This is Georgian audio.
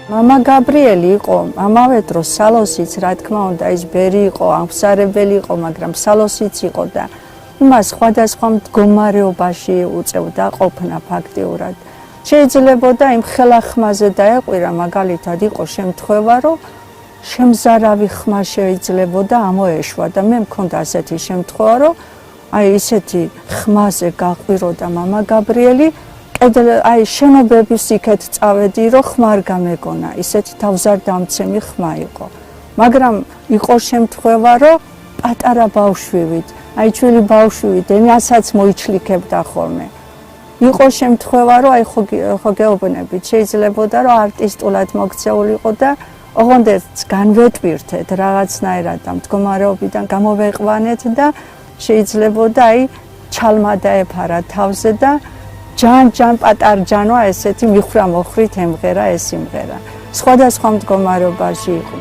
მამა გაბრიელი იყო ამავე დროს სალოსიც, რა თქმა უნდა, ის ბერი იყო, ამხსარებელი იყო, მაგრამ სალოსიც იყო და მას სხვადასხვა მდგომარეობაში უწევდა ყოფნა ფაქტიურად. შეიძლებოდა იმ ხელახმაზე დაეყვირა, მაგალითად იყო შემთხვევა, რომ შემზარავი ხმა შეიძლებოდა ამოეშვა და მე მქონდა ასეთი შემთხვევა, რომ აი ისეთი ხმაზე გაყვიროდა მამა გაბრიელი, აი შენობების იქეთ წავედი, რომ ხმა არ გამეგონა, ისეთი თავზარდამცემი ხმა იყო. მაგრამ იყო შემთხვევა, რომ პატარა ბავშვივით, აი ჩვილი ბავშვივით ენასაც მოიჩლიქებდა ხოლმე. იყო შემთხვევა, რომ აი ხო გეუბნებით, შეიძლებოდა, რომ არტისტულად მოქცეულიყო და ოღონდ განვეტვირთეთ რაღაცნაირად ამ მდგომარეობიდან გამოვეყვანეთ და შეიძლებოდა აი ჩალმა დაეფარა თავზე და ჯან პატარჯანო ესეთი მიხრა მოხრით ემღერა ეს იმღერა. სხვადასხვა მდგომარეობაში იყო.